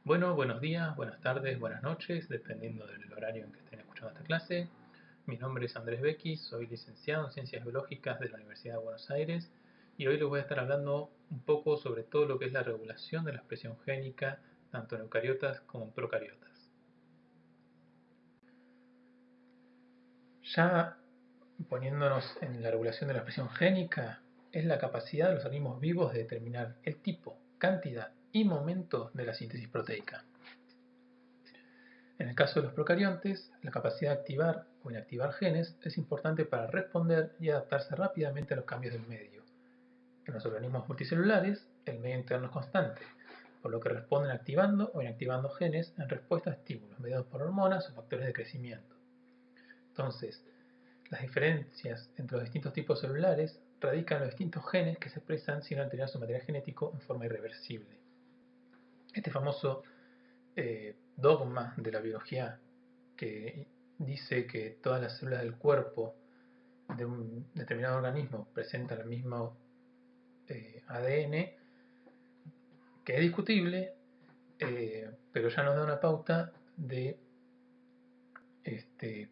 Bueno, buenos días, buenas tardes, buenas noches, dependiendo del horario en que estén escuchando esta clase. Mi nombre es Andrés Becky, soy licenciado en Ciencias Biológicas de la Universidad de Buenos Aires y hoy les voy a estar hablando un poco sobre todo lo que es la regulación de la expresión génica, tanto en eucariotas como en procariotas. Ya poniéndonos en la regulación de la expresión génica, es la capacidad de los organismos vivos de determinar el tipo, cantidad y momento de la síntesis proteica. En el caso de los procariontes, la capacidad de activar o inactivar genes es importante para responder y adaptarse rápidamente a los cambios del medio. En los organismos multicelulares, el medio interno es constante, por lo que responden activando o inactivando genes en respuesta a estímulos mediados por hormonas o factores de crecimiento. Entonces, las diferencias entre los distintos tipos celulares radican en los distintos genes que se expresan sin alterar su material genético en forma irreversible. Este famoso dogma de la biología que dice que todas las células del cuerpo de un determinado organismo presentan el mismo ADN, que es discutible, pero ya nos da una pauta de que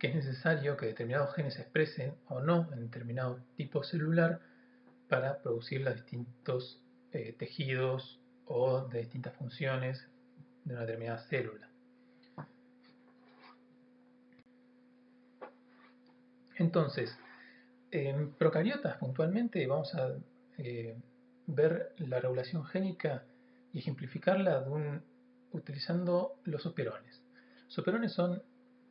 es necesario que determinados genes se expresen o no en determinado tipo celular para producir los distintos tejidos o de distintas funciones de una determinada célula. Entonces, en procariotas puntualmente vamos a ver la regulación génica y ejemplificarla utilizando los operones. Los operones son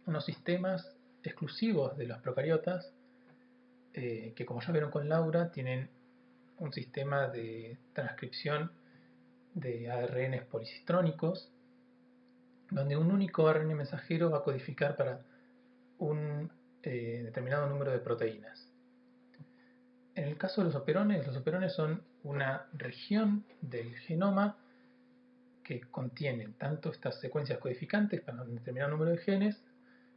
unos sistemas exclusivos de los procariotas que, como ya vieron con Laura, tienen un sistema de transcripción de ARN policitrónicos donde un único ARN mensajero va a codificar para un determinado número de proteínas. En el caso de los operones son una región del genoma que contienen tanto estas secuencias codificantes para un determinado número de genes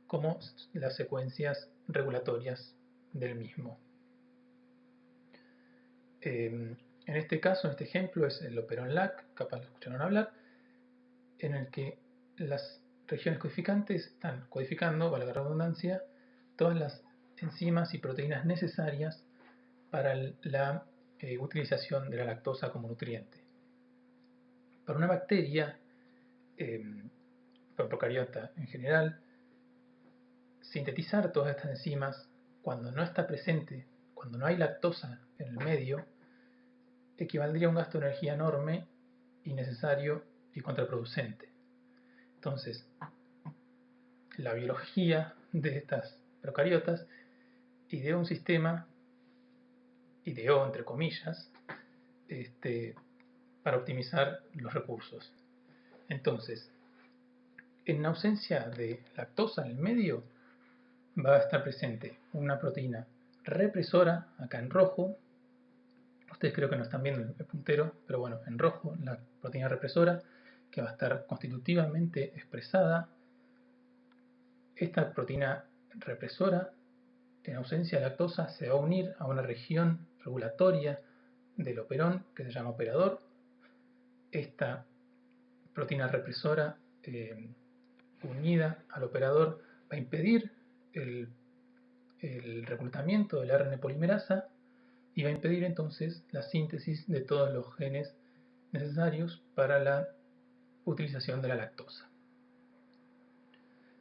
como las secuencias regulatorias del mismo. En este caso, en este ejemplo, es el operón LAC, capaz lo escucharon hablar, en el que las regiones codificantes están codificando, valga la redundancia, todas las enzimas y proteínas necesarias para la utilización de la lactosa como nutriente. Para una bacteria, para procariota en general, sintetizar todas estas enzimas cuando no está presente, cuando no hay lactosa en el medio, equivaldría a un gasto de energía enorme, innecesario y contraproducente. Entonces, la biología de estas procariotas ideó un sistema, ideó entre comillas, para optimizar los recursos. Entonces, en ausencia de lactosa en el medio, va a estar presente una proteína represora, acá en rojo. Ustedes creo que no están viendo el puntero, pero bueno, en rojo la proteína represora, que va a estar constitutivamente expresada. Esta proteína represora, en ausencia de lactosa, se va a unir a una región regulatoria del operón que se llama operador. Esta proteína represora unida al operador va a impedir el reclutamiento del ARN polimerasa y va a impedir entonces la síntesis de todos los genes necesarios para la utilización de la lactosa.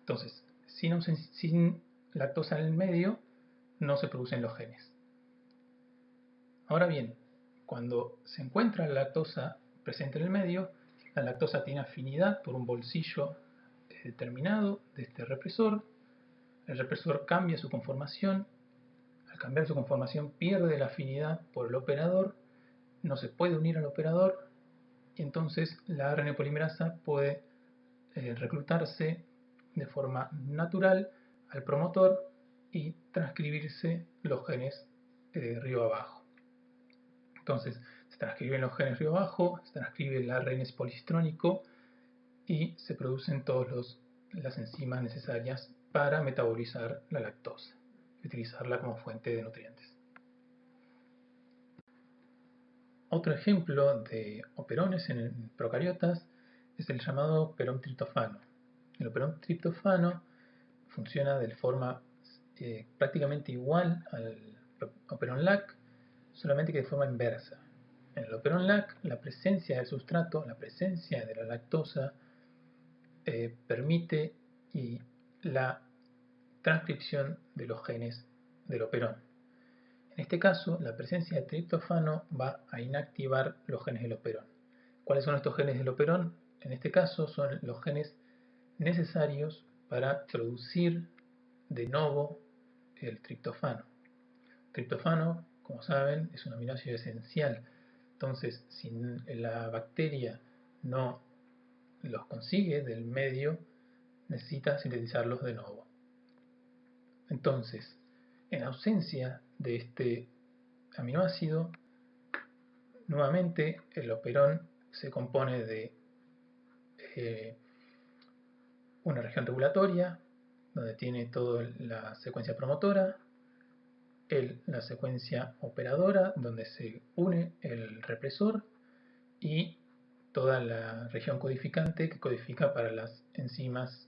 Entonces, sin lactosa en el medio, no se producen los genes. Ahora bien, cuando se encuentra la lactosa presente en el medio, la lactosa tiene afinidad por un bolsillo determinado de este represor. El represor cambia su conformación. Al cambiar su conformación pierde la afinidad por el operador, no se puede unir al operador y entonces la ARN polimerasa puede reclutarse de forma natural al promotor y transcribirse los genes río abajo. Entonces se transcriben los genes río abajo, se transcribe el ARN policitrónico y se producen todas las enzimas necesarias para metabolizar la lactosa y utilizarla como fuente de nutrientes. Otro ejemplo de operones en procariotas es el llamado operón triptofano. El operón triptofano funciona de forma prácticamente igual al operón LAC, solamente que de forma inversa. En el operón LAC, la presencia del sustrato, la presencia de la lactosa, permite la transcripción de los genes del operón. En este caso, la presencia de triptofano va a inactivar los genes del operón. ¿Cuáles son estos genes del operón? En este caso son los genes necesarios para producir de nuevo el triptofano. Triptofano, como saben, es un aminoácido esencial. Entonces, si la bacteria no los consigue del medio, necesita sintetizarlos de nuevo. Entonces, en ausencia de este aminoácido, nuevamente el operón se compone de una región regulatoria, donde tiene toda la secuencia promotora, la secuencia operadora, donde se une el represor, y toda la región codificante que codifica para las enzimas,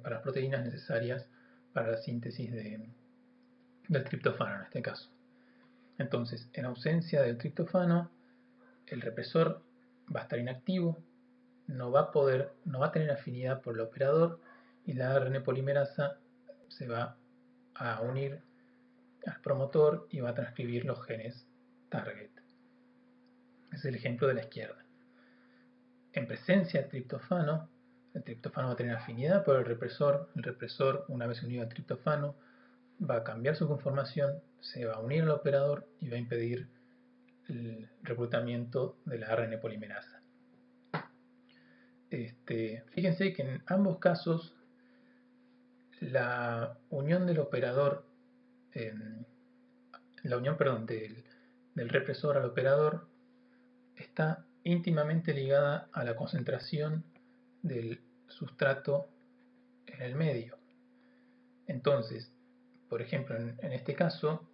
para las proteínas necesarias para la síntesis del triptofano en este caso. Entonces, en ausencia del triptofano, el represor va a estar inactivo, no va a tener afinidad por el operador, y la ARN polimerasa se va a unir al promotor y va a transcribir los genes target. Es el ejemplo de la izquierda. En presencia del triptofano, el triptofano va a tener afinidad por el represor, una vez unido al triptofano, va a cambiar su conformación, se va a unir al operador y va a impedir el reclutamiento de la ARN polimerasa. Fíjense que en ambos casos la unión del operador, del represor al operador está íntimamente ligada a la concentración del sustrato en el medio. Entonces, por ejemplo, en este caso,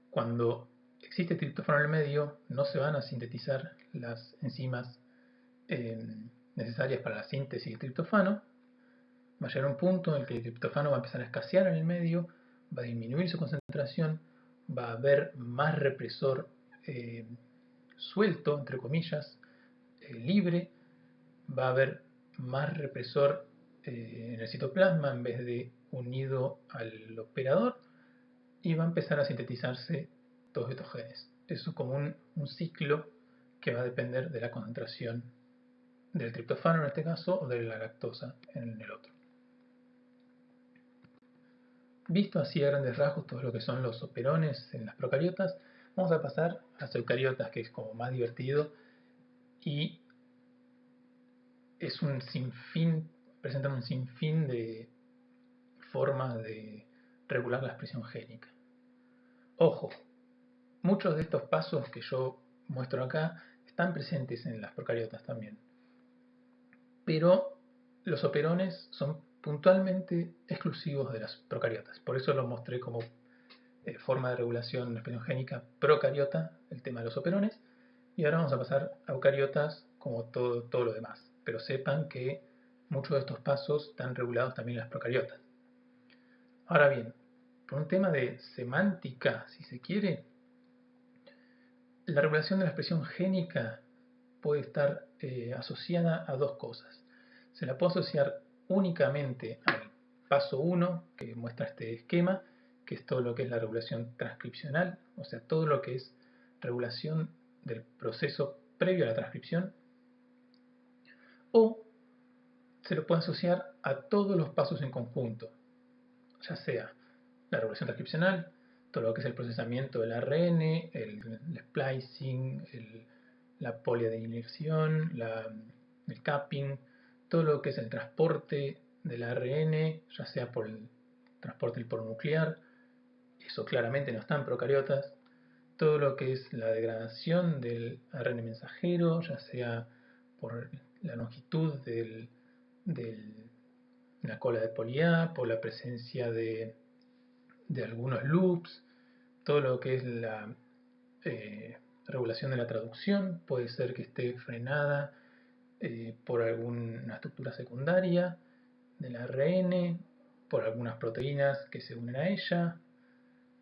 cuando existe triptófano en el medio, no se van a sintetizar las enzimas necesarias para la síntesis de triptófano. Va a llegar un punto en el que el triptófano va a empezar a escasear en el medio, va a disminuir su concentración, va a haber más represor suelto, entre comillas, libre, va a haber más represor en el citoplasma en vez de unido al operador, y va a empezar a sintetizarse todos estos genes. Eso es como un ciclo que va a depender de la concentración del triptofano en este caso o de la lactosa en el otro. Visto así a grandes rasgos todo lo que son los operones en las procariotas, vamos a pasar a las eucariotas, que es como más divertido y es un sinfín, presentan un sinfín de formas de regular la expresión génica. Ojo, muchos de estos pasos que yo muestro acá están presentes en las procariotas también, pero los operones son puntualmente exclusivos de las procariotas. Por eso los mostré como forma de regulación de la expresión génica procariota, el tema de los operones, y ahora vamos a pasar a eucariotas como todo lo demás. Pero sepan que muchos de estos pasos están regulados también en las procariotas. Ahora bien, por un tema de semántica, si se quiere, la regulación de la expresión génica puede estar asociada a dos cosas. Se la puede asociar únicamente al paso 1, que muestra este esquema, que es todo lo que es la regulación transcripcional, o sea, todo lo que es regulación del proceso previo a la transcripción, o se lo puede asociar a todos los pasos en conjunto, ya sea la regulación transcripcional, todo lo que es el procesamiento del ARN, el splicing, la poliadenylación, el capping, todo lo que es el transporte del ARN, ya sea por el transporte del polo nuclear, eso claramente no está en procariotas, todo lo que es la degradación del ARN mensajero, ya sea por la longitud de la cola de poli-A, por la presencia de algunos loops, todo lo que es regulación de la traducción, puede ser que esté frenada por alguna estructura secundaria del ARN, por algunas proteínas que se unen a ella,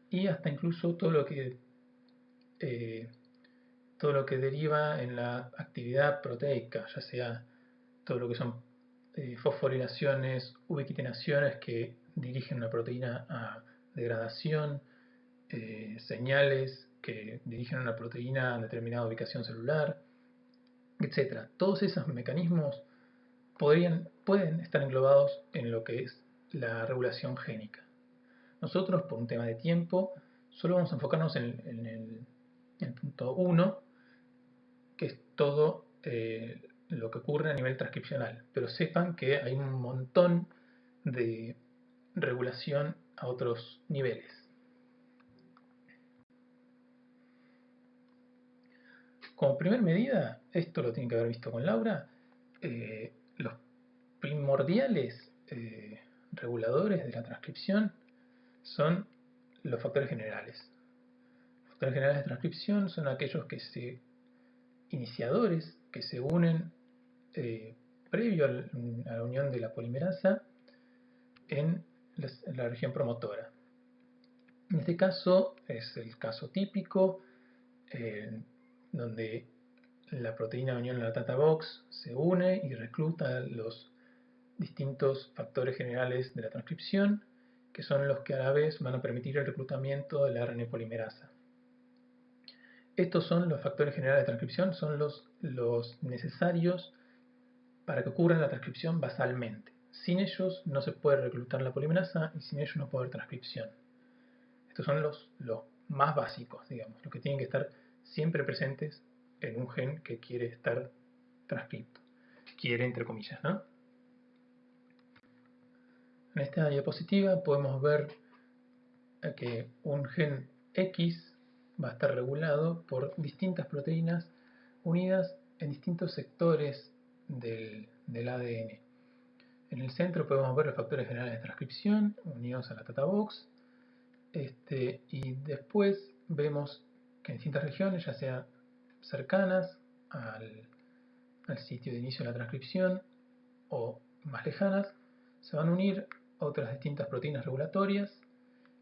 y hasta incluso todo lo que deriva en la actividad proteica, ya sea todo lo que son fosforilaciones, ubiquitinaciones que dirigen una proteína a degradación, señales que dirigen una proteína a determinada ubicación celular, etc. Todos esos mecanismos pueden estar englobados en lo que es la regulación génica. Nosotros, por un tema de tiempo, solo vamos a enfocarnos en el punto 1, que es todo lo que ocurre a nivel transcripcional. Pero sepan que hay un montón de regulación a otros niveles. Como primer medida, esto lo tienen que haber visto con Laura, los primordiales reguladores de la transcripción son los factores generales. Los factores generales de transcripción son aquellos iniciadores que se unen previo a la unión de la polimerasa en la región promotora. En este caso es el caso típico donde la proteína de unión en la Tata Box se une y recluta los distintos factores generales de la transcripción, que son los que a la vez van a permitir el reclutamiento de la ARN polimerasa. Estos son los factores generales de transcripción, son los necesarios para que ocurra la transcripción basalmente. Sin ellos no se puede reclutar la polimerasa y sin ellos no puede haber transcripción. Estos son los más básicos, digamos, los que tienen que estar siempre presentes en un gen que quiere estar transcripto. Quiere, entre comillas, ¿no? En esta diapositiva podemos ver que un gen X va a estar regulado por distintas proteínas unidas en distintos sectores del ADN. En el centro podemos ver los factores generales de transcripción unidos a la Tata Box, y después vemos que en distintas regiones, ya sea cercanas al sitio de inicio de la transcripción o más lejanas, se van a unir otras distintas proteínas regulatorias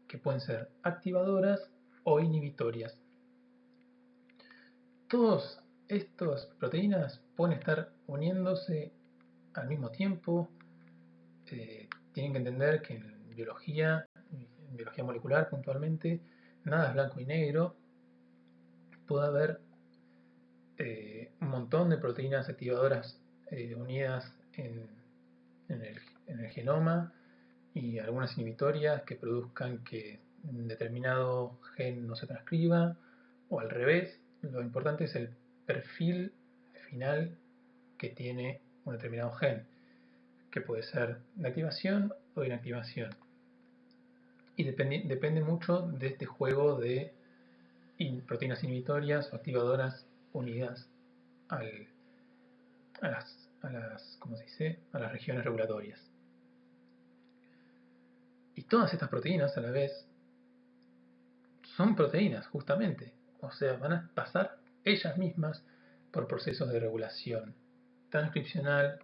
que pueden ser activadoras o inhibitorias. Todas estas proteínas pueden estar uniéndose al mismo tiempo. Tienen que entender que en biología molecular puntualmente, nada es blanco y negro. Puede haber un montón de proteínas activadoras unidas en el genoma y algunas inhibitorias que produzcan que un determinado gen no se transcriba, o al revés. Lo importante es el perfil final que tiene un determinado gen, que puede ser de activación o inactivación. Y depende mucho de este juego de proteínas inhibitorias o activadoras unidas a las regiones regulatorias. Y todas estas proteínas a la vez son proteínas, justamente. O sea, van a pasar ellas mismas por procesos de regulación transcripcional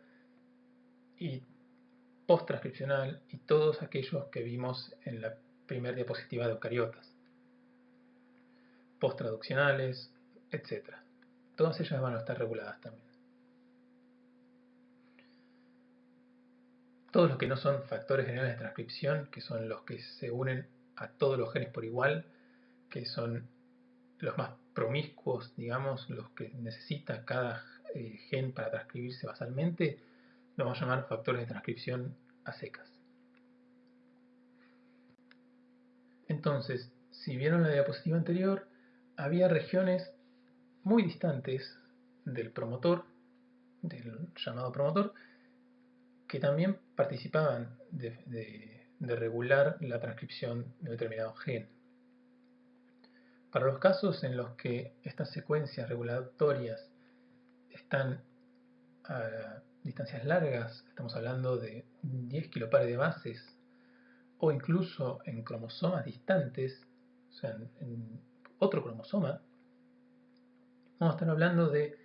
y post-transcripcional y todos aquellos que vimos en la primera diapositiva de eucariotas. Post-traduccionales, etc. Todas ellas van a estar reguladas también. Todos los que no son factores generales de transcripción, que son los que se unen a todos los genes por igual, que son los más promiscuos, digamos, los que necesita cada gen para transcribirse basalmente, los vamos a llamar factores de transcripción a secas. Entonces, si vieron la diapositiva anterior, había regiones muy distantes del promotor, del llamado promotor, que también participaban de regular la transcripción de determinado gen. Para los casos en los que estas secuencias regulatorias están a distancias largas, estamos hablando de 10 kilopares de bases, o incluso en cromosomas distantes, o sea, en otro cromosoma, Vamos a estar hablando de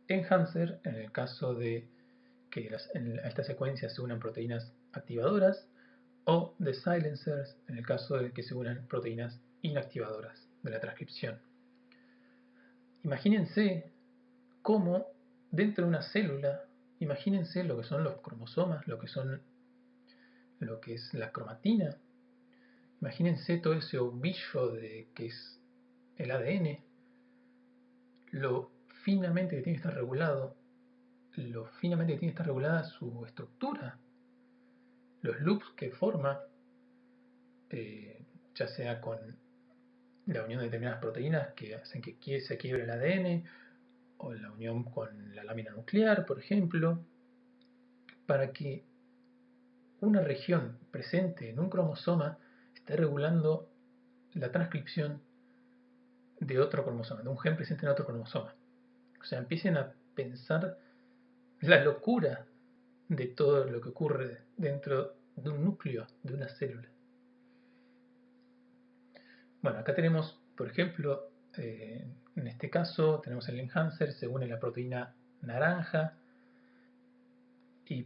enhancer en el caso de que a esta secuencia se unan proteínas activadoras, o de silencers en el caso de que se unan proteínas inactivadoras de la transcripción. Imagínense cómo dentro de una célula, imagínense lo que son los cromosomas, lo que es la cromatina. Imagínense todo ese ovillo de que es el ADN, lo finamente que tiene que estar regulado, lo finamente que tiene que estar regulada su estructura, los loops que forma, ya sea con la unión de determinadas proteínas que hacen que se quiebre el ADN, o la unión con la lámina nuclear, por ejemplo, para que una región presente en un cromosoma esté regulando la transcripción de otro cromosoma, de un gen presente en otro cromosoma. O sea, empiecen a pensar la locura de todo lo que ocurre dentro de un núcleo de una célula. Bueno, acá tenemos, por ejemplo, en este caso tenemos el enhancer, se une la proteína naranja y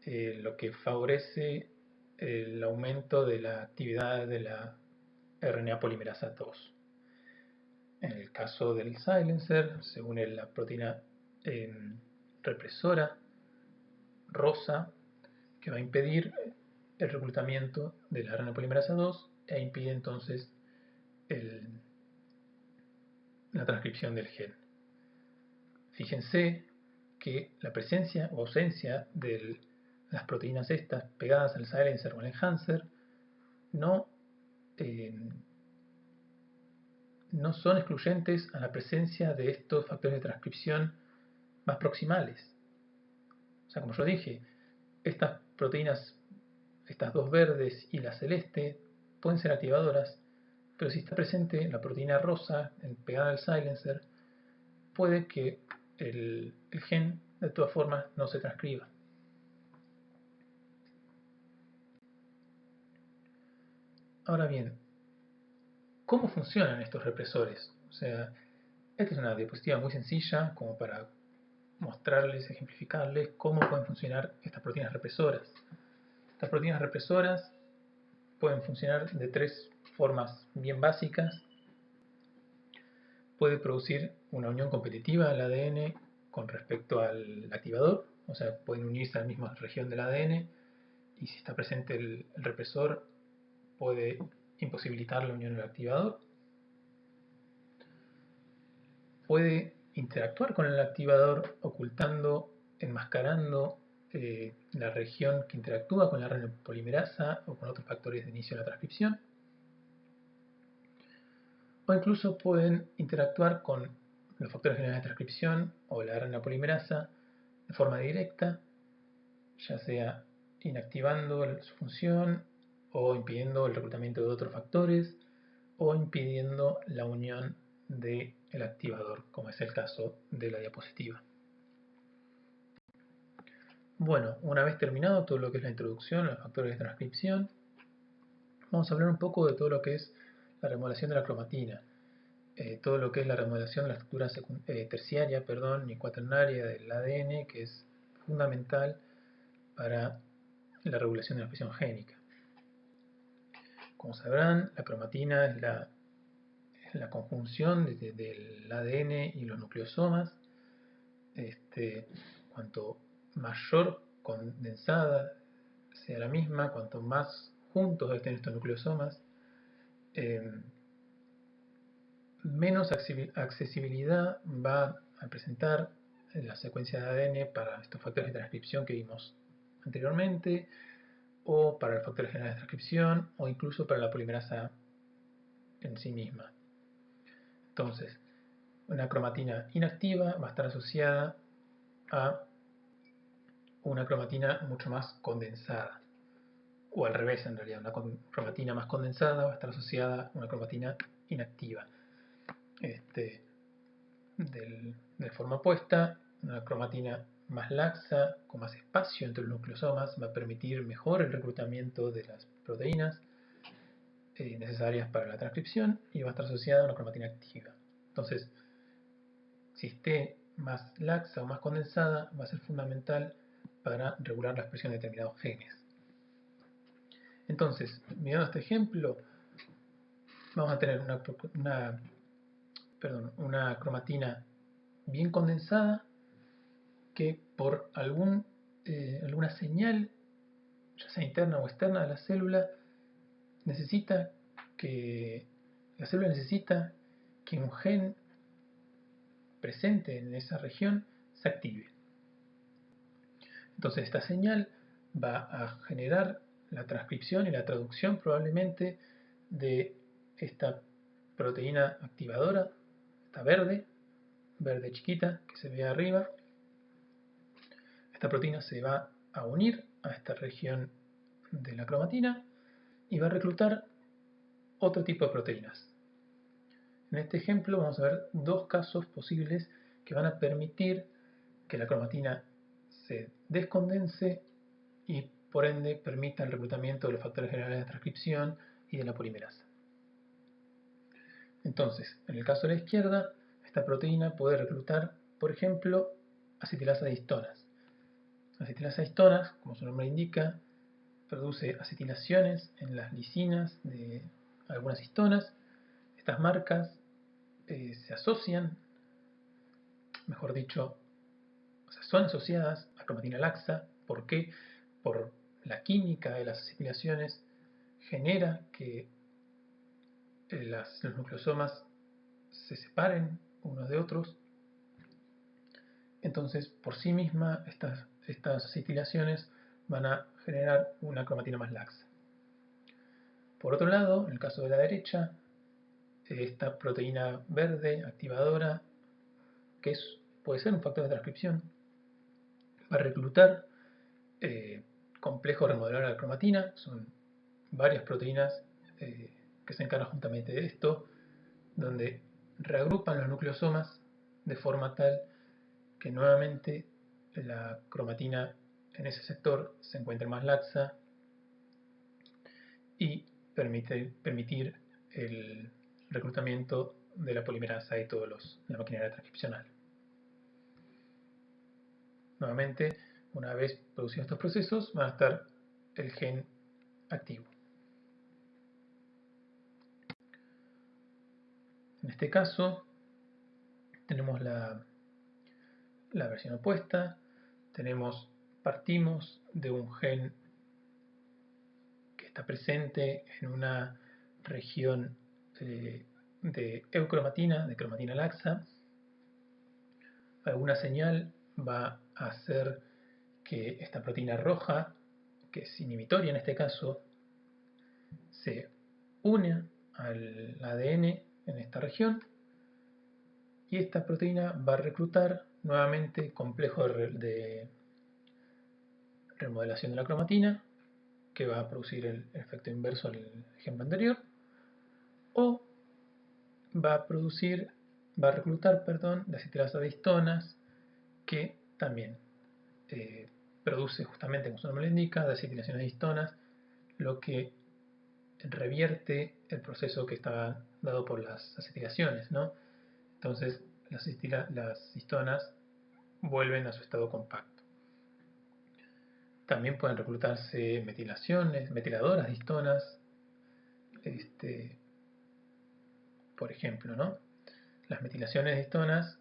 lo que favorece el aumento de la actividad de la RNA polimerasa 2. En el caso del silencer, se une la proteína represora rosa, que va a impedir el reclutamiento de la RNA polimerasa 2 e impide entonces la transcripción del gen. Fíjense que la presencia o ausencia de las proteínas estas pegadas al silencer o al enhancer no son excluyentes a la presencia de estos factores de transcripción más proximales. O sea, como yo dije, estas proteínas, estas dos verdes y la celeste, pueden ser activadoras, pero si está presente la proteína rosa pegada al silencer, puede que el gen de todas formas no se transcriba. Ahora bien, ¿cómo funcionan estos represores? O sea, esta es una diapositiva muy sencilla como para mostrarles, ejemplificarles cómo pueden funcionar estas proteínas represoras. Estas proteínas represoras pueden funcionar de tres formas bien básicas. Puede producir una unión competitiva del ADN con respecto al activador, o sea, pueden unirse a la misma región del ADN y si está presente el represor puede imposibilitar la unión del activador. Puede interactuar con el activador ocultando, enmascarando la región que interactúa con la RNA polimerasa o con otros factores de inicio de la transcripción. O incluso pueden interactuar con los factores generales de transcripción o la RNA polimerasa de forma directa, ya sea inactivando su función o impidiendo el reclutamiento de otros factores o impidiendo la unión del activador, como es el caso de la diapositiva. Bueno, una vez terminado todo lo que es la introducción a los factores de transcripción, vamos a hablar un poco de todo lo que es la remodelación de la cromatina, todo lo que es la remodelación de la estructura terciaria y cuaternaria del ADN, que es fundamental para la regulación de la expresión génica. Como sabrán, la cromatina es la conjunción del ADN y los nucleosomas. Cuanto mayor condensada sea la misma, cuanto más juntos estén estos nucleosomas, menos accesibilidad va a presentar la secuencia de ADN para estos factores de transcripción que vimos anteriormente, o para los factores generales de transcripción, o incluso para la polimerasa en sí misma. Entonces, una cromatina inactiva va a estar asociada a una cromatina mucho más condensada, o al revés en realidad, una cromatina más condensada va a estar asociada a una cromatina inactiva. De forma opuesta, una cromatina más laxa, con más espacio entre los nucleosomas, va a permitir mejor el reclutamiento de las proteínas necesarias para la transcripción y va a estar asociada a una cromatina activa. Entonces, si esté más laxa o más condensada, va a ser fundamental para regular la expresión de determinados genes. Entonces, mirando este ejemplo, vamos a tener una cromatina bien condensada que por alguna señal, ya sea interna o externa de la célula, la célula necesita que un gen presente en esa región se active. Entonces esta señal va a generar la transcripción y la traducción probablemente de esta proteína activadora, esta verde chiquita que se ve arriba. Esta proteína se va a unir a esta región de la cromatina y va a reclutar otro tipo de proteínas. En este ejemplo vamos a ver dos casos posibles que van a permitir que la cromatina se descondense y por ende permita el reclutamiento de los factores generales de transcripción y de la polimerasa. Entonces, en el caso de la izquierda, esta proteína puede reclutar, por ejemplo, acetilasa de histonas. La acetilasa de histonas, como su nombre indica, produce acetilaciones en las lisinas de algunas histonas. Estas marcas se asocian, mejor dicho, son asociadas a cromatina laxa. ¿Por qué? Por la química de las acetilaciones genera que los nucleosomas se separen unos de otros. Entonces, por sí misma, estas acetilaciones van a generar una cromatina más laxa. Por otro lado, en el caso de la derecha, esta proteína verde activadora, que puede ser un factor de transcripción, va a reclutar complejo remodelador de la cromatina. Son varias proteínas que se encargan juntamente de esto, donde reagrupan los nucleosomas de forma tal que nuevamente la cromatina en ese sector se encuentre más laxa y permitir el reclutamiento de la polimerasa y toda la maquinaria transcripcional. Nuevamente, una vez producidos estos procesos, van a estar el gen activo. En este caso, tenemos la versión opuesta. Partimos de un gen que está presente en una región de eucromatina, de cromatina laxa. Alguna señal va a hacer que esta proteína roja, que es inhibitoria en este caso, se une al ADN en esta región y esta proteína va a reclutar nuevamente complejo de remodelación de la cromatina, que va a producir el efecto inverso al ejemplo anterior, o va a reclutar de acetilasa de histonas, que también produce justamente, como su nombre lo indica, de acetilaciones de histonas, lo que revierte el proceso que está dado por las acetilaciones, ¿no? Entonces las histonas vuelven a su estado compacto. También pueden reclutarse metiladoras de histonas, por ejemplo, ¿no? Las metilaciones de histonas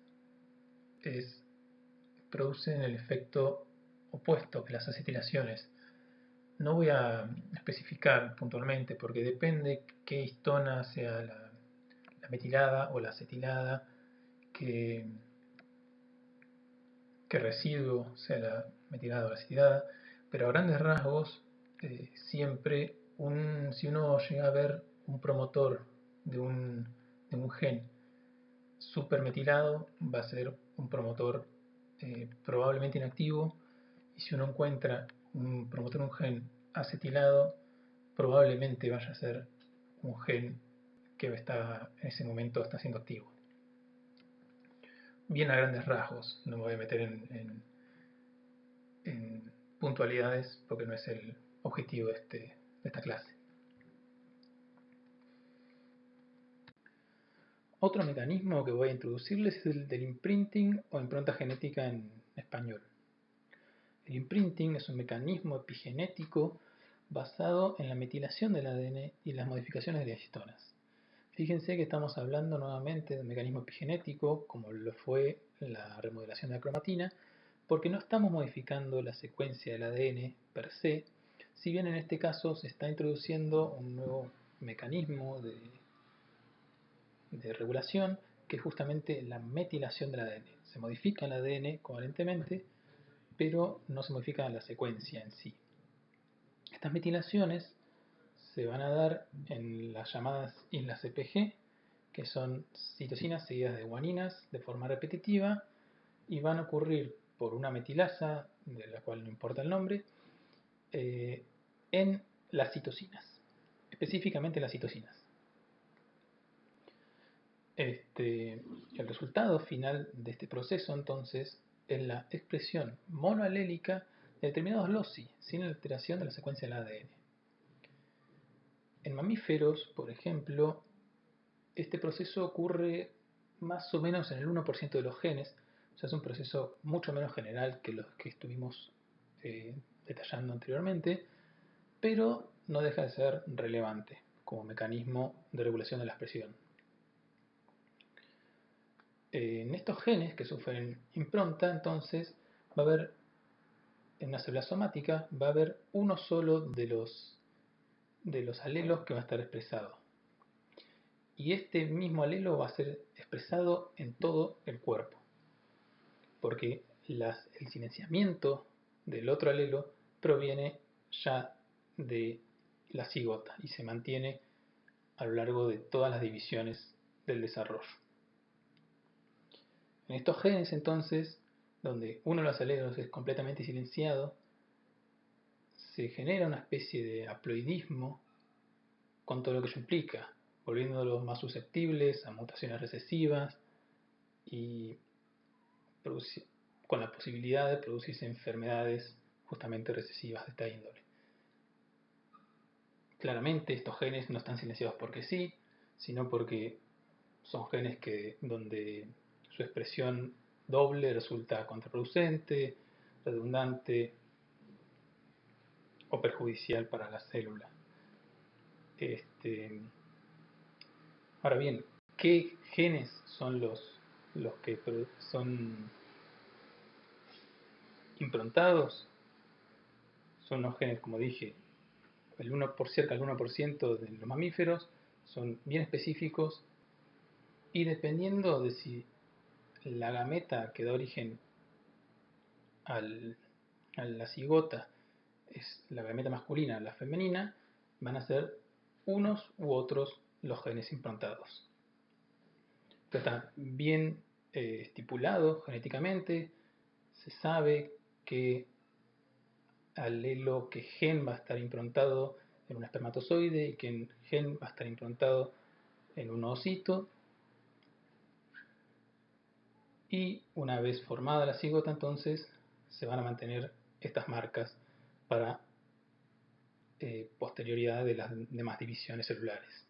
producen el efecto opuesto que las acetilaciones. No voy a especificar puntualmente porque depende qué histona sea la metilada o la acetilada, qué residuo sea la metilada o la acetilada, pero a grandes rasgos siempre si uno llega a ver un promotor de un gen supermetilado, va a ser un promotor probablemente inactivo, y si uno encuentra un promotor, un gen acetilado, probablemente vaya a ser un gen que en ese momento está siendo activo. Bien a grandes rasgos, no me voy a meter en puntualidades porque no es el objetivo de esta clase. Otro mecanismo que voy a introducirles es el del imprinting o impronta genética en español. El imprinting es un mecanismo epigenético basado en la metilación del ADN y las modificaciones de las histonas. Fíjense que estamos hablando nuevamente de un mecanismo epigenético, como lo fue la remodelación de la cromatina, porque no estamos modificando la secuencia del ADN per se, si bien en este caso se está introduciendo un nuevo mecanismo de regulación, que es justamente la metilación del ADN. Se modifica el ADN coherentemente, pero no se modifica la secuencia en sí. Estas metilaciones se van a dar en las llamadas islas CpG, que son citocinas seguidas de guaninas de forma repetitiva, y van a ocurrir por una metilasa, de la cual no importa el nombre, en las citocinas, específicamente las citocinas. El resultado final de este proceso, entonces, es la expresión monoalélica de determinados loci, sin alteración de la secuencia del ADN. En mamíferos, por ejemplo, este proceso ocurre más o menos en el 1% de los genes, o sea, es un proceso mucho menos general que los que estuvimos detallando anteriormente, pero no deja de ser relevante como mecanismo de regulación de la expresión. En estos genes que sufren impronta, entonces, va a haber, en una célula somática, va a haber uno solo de los alelos que va a estar expresado. Y este mismo alelo va a ser expresado en todo el cuerpo, porque el silenciamiento del otro alelo proviene ya de la cigota y se mantiene a lo largo de todas las divisiones del desarrollo. En estos genes, entonces, donde uno de los alelos es completamente silenciado, se genera una especie de haploidismo con todo lo que ello implica, volviéndolos más susceptibles a mutaciones recesivas y con la posibilidad de producirse enfermedades justamente recesivas de esta índole. Claramente estos genes no están silenciados porque sí, sino porque son genes donde su expresión doble resulta contraproducente, redundante o perjudicial para la célula. Ahora bien, ¿qué genes son los que son improntados? Son los genes, como dije, cerca del 1% de los mamíferos, son bien específicos y dependiendo de si la gameta que da origen a la cigota es la gameta masculina o la femenina, van a ser unos u otros los genes improntados. Esto está bien estipulado genéticamente, se sabe qué gen va a estar improntado en un espermatozoide y qué gen va a estar improntado en un ovocito. Y una vez formada la cigota, entonces se van a mantener estas marcas para posterioridad de las demás divisiones celulares.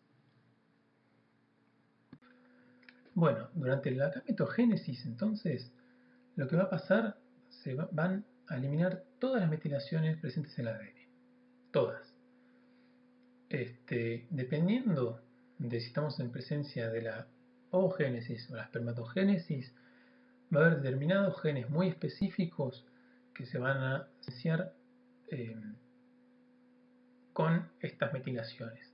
Bueno, durante la gametogénesis, entonces, lo que va a pasar, van a eliminar todas las metilaciones presentes en el ADN. Todas. Dependiendo de si estamos en presencia de la oogénesis o la espermatogénesis, va a haber determinados genes muy específicos que se van a asociar con estas metilaciones.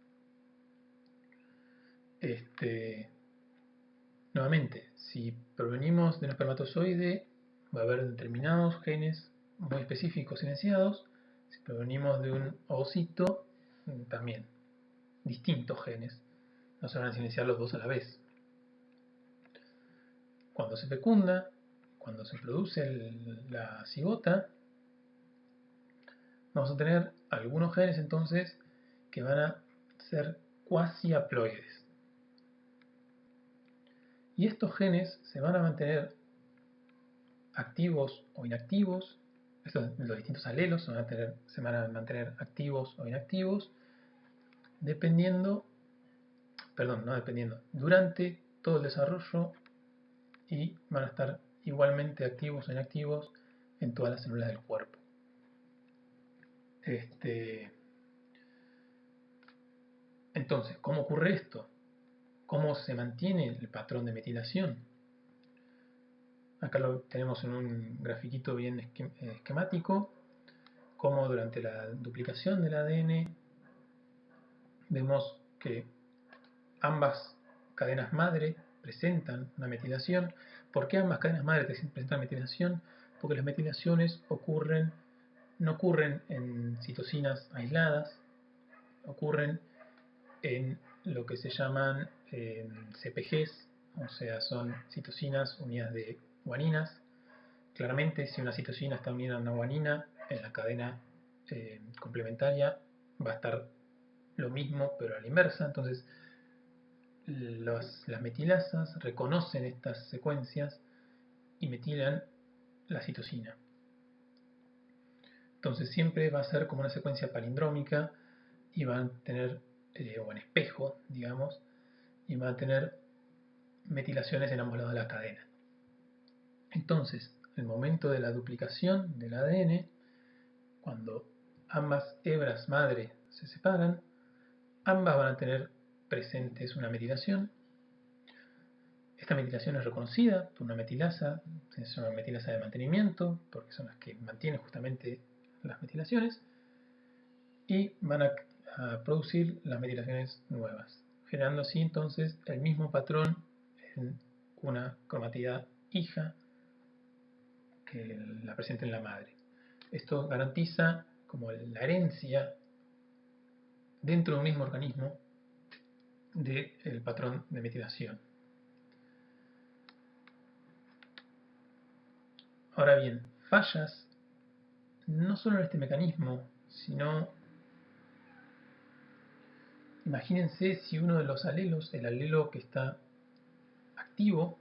Nuevamente, si provenimos de un espermatozoide, va a haber determinados genes muy específicos silenciados. Si provenimos de un ovocito, también distintos genes. No se van a silenciar los dos a la vez. Cuando se fecunda, cuando se produce la cigota, vamos a tener algunos genes entonces que van a ser cuasi haploides. Y estos genes se van a mantener activos o inactivos. Los distintos alelos se van a mantener activos o inactivos durante todo el desarrollo y van a estar igualmente activos o inactivos en todas las células del cuerpo. Entonces, ¿cómo ocurre esto? ¿Cómo se mantiene el patrón de metilación? Acá lo tenemos en un grafiquito bien esquemático, cómo durante la duplicación del ADN vemos que ambas cadenas madre presentan una metilación. ¿Por qué ambas cadenas madre presentan metilación? Porque las metilaciones no ocurren en citocinas aisladas, ocurren en lo que se llaman CPGs, o sea, son citocinas unidas de guaninas. Claramente, si una citosina está unida a una guanina, en la cadena complementaria va a estar lo mismo, pero a la inversa. Entonces, las metilasas reconocen estas secuencias y metilan la citosina. Entonces, siempre va a ser como una secuencia palindrómica y van a tener, o en espejo, digamos, y van a tener metilaciones en ambos lados de la cadena. Entonces, el momento de la duplicación del ADN, cuando ambas hebras madre se separan, ambas van a tener presentes una metilación. Esta metilación es reconocida por una metilasa, es una metilasa de mantenimiento, porque son las que mantienen justamente las metilaciones, y van a producir las metilaciones nuevas, generando así entonces el mismo patrón en una cromatida hija que la presente en la madre. Esto garantiza como la herencia dentro de un mismo organismo del patrón de metilación. Ahora bien, fallas no solo en este mecanismo, sino imagínense si uno de los alelos, el alelo que está activo,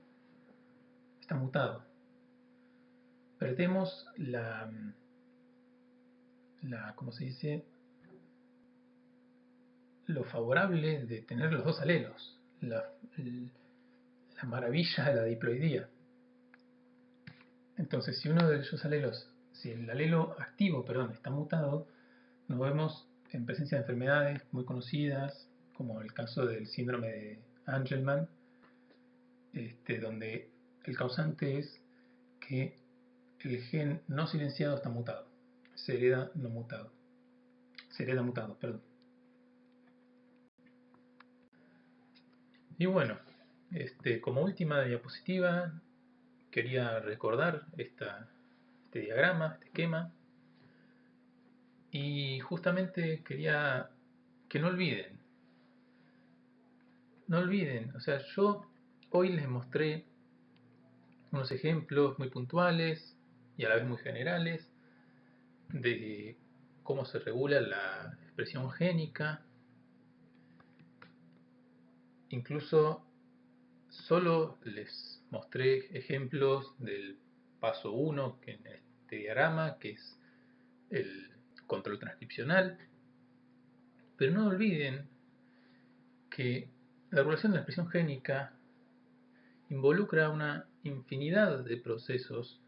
está mutado. Perdemos ¿cómo se dice? Lo favorable de tener los dos alelos, la maravilla de la diploidía. Entonces, si uno de esos alelos, si el alelo activo, está mutado, nos vemos en presencia de enfermedades muy conocidas, como el caso del síndrome de Angelman, donde el causante es que el gen no silenciado está mutado, se hereda mutado. Y bueno, como última diapositiva, quería recordar este diagrama, este esquema, y justamente quería que no olviden, o sea, yo hoy les mostré unos ejemplos muy puntuales y a la vez muy generales de cómo se regula la expresión génica. Incluso solo les mostré ejemplos del paso 1 que en este diagrama, que es el control transcripcional. Pero no olviden que la regulación de la expresión génica involucra una infinidad de procesos,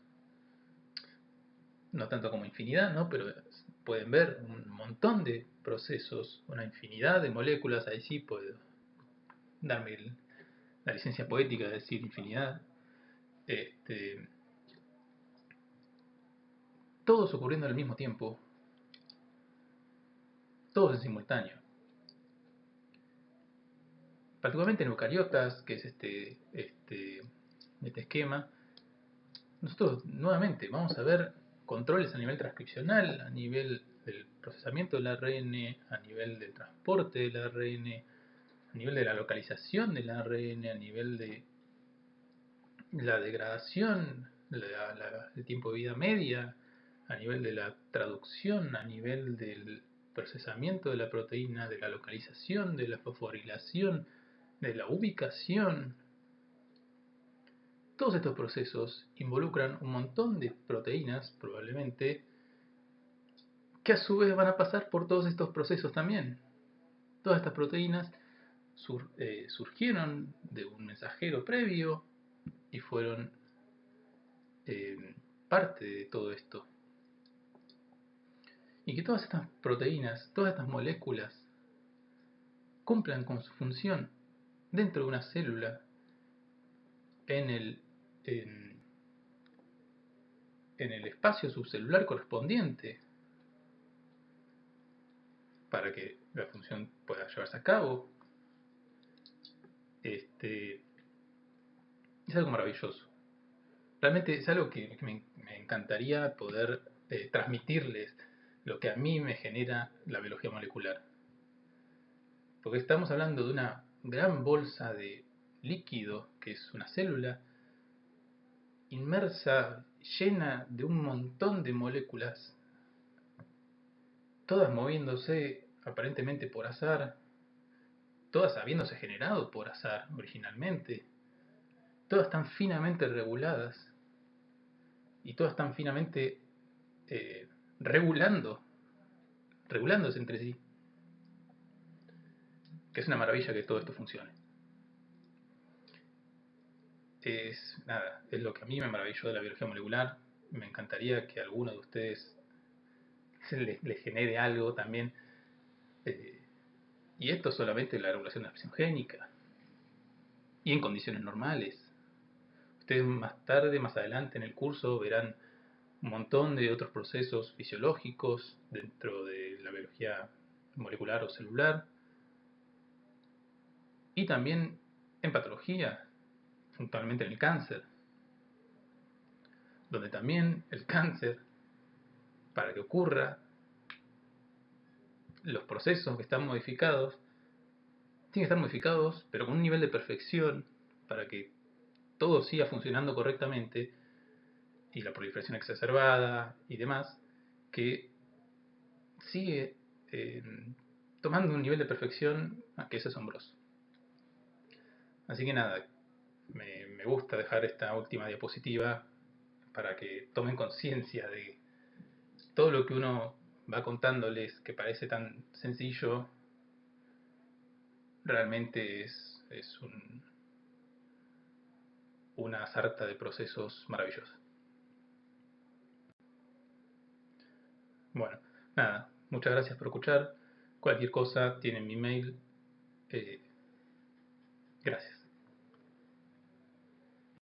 no tanto como infinidad, ¿no? Pero pueden ver un montón de procesos, una infinidad de moléculas. Ahí sí puedo darme la licencia poética de decir infinidad. Todos ocurriendo al mismo tiempo, todos en simultáneo. Particularmente en eucariotas, que es este esquema, nosotros nuevamente vamos a ver controles a nivel transcripcional, a nivel del procesamiento del ARN, a nivel del transporte del ARN, a nivel de la localización del ARN, a nivel de la degradación, el tiempo de vida media, a nivel de la traducción, a nivel del procesamiento de la proteína, de la localización, de la fosforilación, de la ubicación. Todos estos procesos involucran un montón de proteínas, probablemente, que a su vez van a pasar por todos estos procesos también. Todas estas proteínas surgieron de un mensajero previo y fueron parte de todo esto. Y que todas estas proteínas, todas estas moléculas, cumplan con su función dentro de una célula en el espacio subcelular correspondiente para que la función pueda llevarse a cabo. Es algo maravilloso. Realmente es algo que me encantaría poder transmitirles lo que a mí me genera la biología molecular. Porque estamos hablando de una gran bolsa de líquido, que es una célula, inmersa, llena de un montón de moléculas, todas moviéndose aparentemente por azar, todas habiéndose generado por azar originalmente, todas tan finamente reguladas y todas tan finamente regulándose entre sí, que es una maravilla que todo esto funcione. Es lo que a mí me maravilló de la biología molecular. Me encantaría que a alguno de ustedes les genere algo también. Y esto es solamente la regulación de la expresión génica y en condiciones normales. Ustedes más tarde, más adelante en el curso, verán un montón de otros procesos fisiológicos dentro de la biología molecular o celular y también en patología, puntualmente en el cáncer, donde también el cáncer, para que ocurra, los procesos que están modificados tienen que estar modificados, pero con un nivel de perfección para que todo siga funcionando correctamente, y la proliferación exacerbada y demás, que sigue tomando un nivel de perfección que es asombroso. Así que nada, me gusta dejar esta última diapositiva para que tomen conciencia de todo lo que uno va contándoles, que parece tan sencillo, realmente es una sarta de procesos maravillosos. Bueno, nada, muchas gracias por escuchar. Cualquier cosa, tienen mi mail. Gracias.